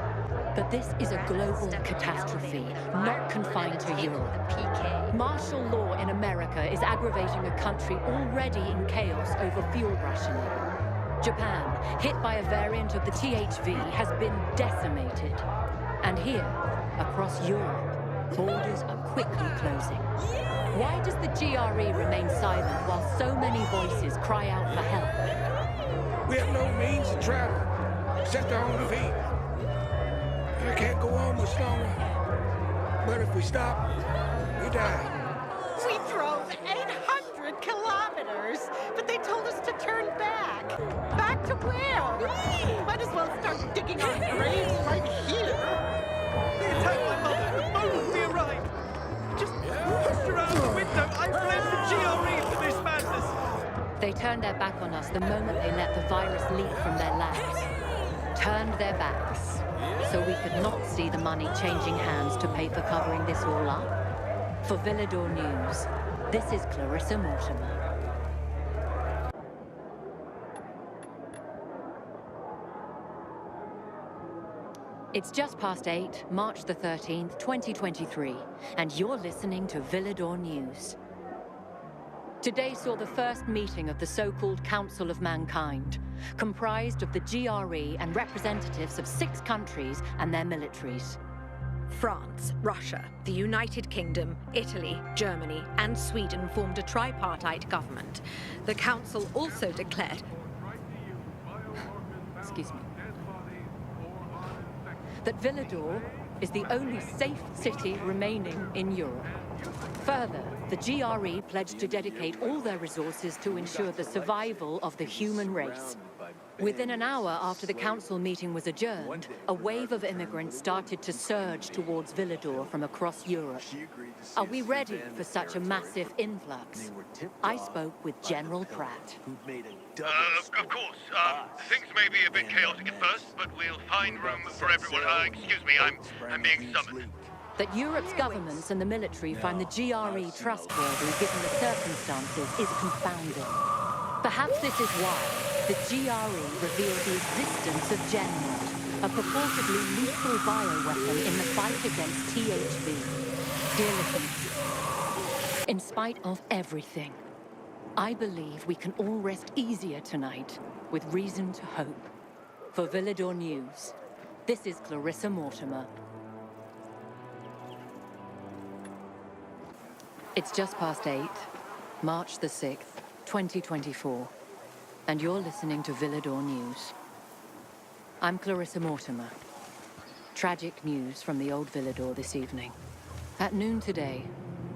But this is a global catastrophe, not confined to Europe. Martial law in America is aggravating a country already in chaos over fuel rationing. Japan, hit by a variant of the THV, has been decimated. And here, across Europe, borders are quickly closing. Why does the GRE remain silent while so many voices cry out for help? We have no means to travel, except our own feet. I can't go on much longer. But if we stop, we die. We drove 800 kilometers, but they told us to turn back. Back to where? Might as well start digging our graves right here. They attacked my mother the moment we arrived. Just pushed her out the window. I blame the GRE for this madness. They turned their back on us the moment they let the virus leak from their labs. Turned their backs, so we could not see the money changing hands to pay for covering this all up. For Villador News, this is Clarissa Mortimer. It's just past 8, March the 13th, 2023, and you're listening to Villador News. Today saw the first meeting of the so-called Council of Mankind, comprised of the GRE and representatives of 6 countries and their militaries. France, Russia, the United Kingdom, Italy, Germany, and Sweden formed a tripartite government. The Council also declared... Excuse me. That Villador is the only safe city remaining in Europe. Further, the GRE pledged to dedicate all their resources to ensure the survival of the human race. Within an hour after the council meeting was adjourned, a wave of immigrants started to surge towards Villador from across Europe. Are we ready for such a massive influx? I spoke with General Pratt. Of course. Things may be a bit chaotic at first, but we'll find room for everyone. Excuse me, I'm being summoned. That Europe's governments and the military find the GRE trustworthy given the circumstances is confounding. Perhaps this is why the GRE revealed the existence of Genmod, a purportedly lethal bioweapon in the fight against THV. Dear listeners, in spite of everything, I believe we can all rest easier tonight with reason to hope. For Villador News, this is Clarissa Mortimer. It's just past 8, March the 6th, 2024, and you're listening to Villador News. I'm Clarissa Mortimer. Tragic news from the old Villador this evening. At noon today,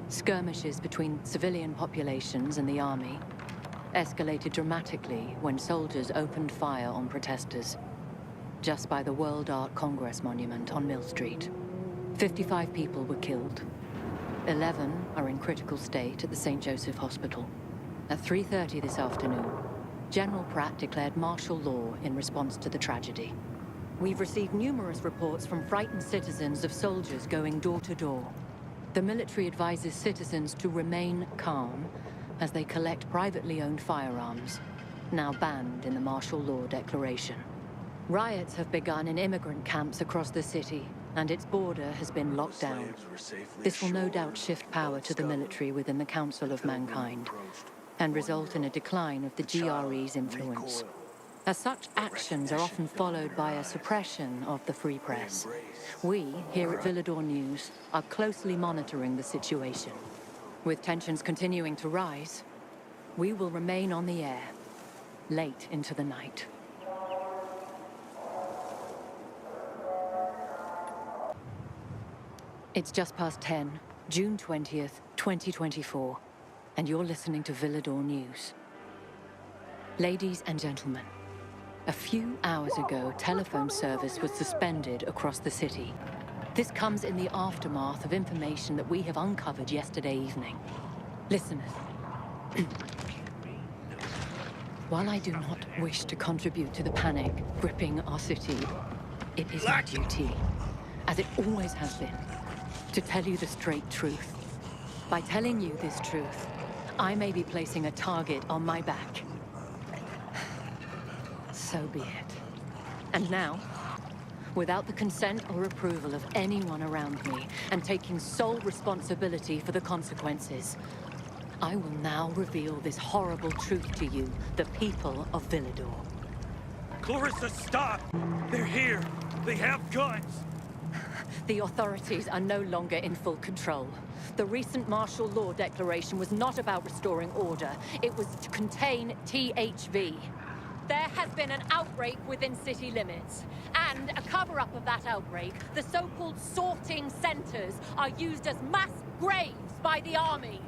skirmishes between civilian populations and the army escalated dramatically when soldiers opened fire on protesters just by the World Art Congress monument on Mill Street. 55 people were killed. 11 are in critical state at the St. Joseph Hospital. At 3:30 this afternoon, General Pratt declared martial law in response to the tragedy. We've received numerous reports from frightened citizens of soldiers going door to door. The military advises citizens to remain calm as they collect privately owned firearms, now banned in the martial law declaration. Riots have begun in immigrant camps across the city, and its border has been locked down. This will no doubt shift power to the military within the Council of Mankind, and result in a decline of the GRE's influence. As such actions are often followed by a suppression of the free press. We, here at Villador News, are closely monitoring the situation. With tensions continuing to rise, we will remain on the air, late into the night. It's just past 10, June 20th, 2024, and you're listening to Villador News. Ladies and gentlemen, a few hours ago, telephone service was suspended across the city. This comes in the aftermath of information that we have uncovered yesterday evening. Listeners, while I do not wish to contribute to the panic gripping our city, it is my duty, as it always has been, to tell you the straight truth. By telling you this truth, I may be placing a target on my back. So be it. And now, without the consent or approval of anyone around me, and taking sole responsibility for the consequences, I will now reveal this horrible truth to you, the people of Villador. Clarissa, stop! They're here! They have guns! The authorities are no longer in full control. The recent martial law declaration was not about restoring order. It was to contain THV. There has been an outbreak within city limits. And a cover-up of that outbreak, the so-called sorting centers are used as mass graves by the army.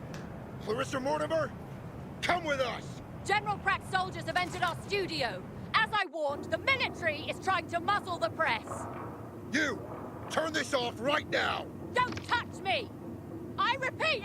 Clarissa Mortimer, come with us! General Pratt's soldiers have entered our studio. As I warned, the military is trying to muzzle the press. You! Turn this off right now! Don't touch me! I repeat,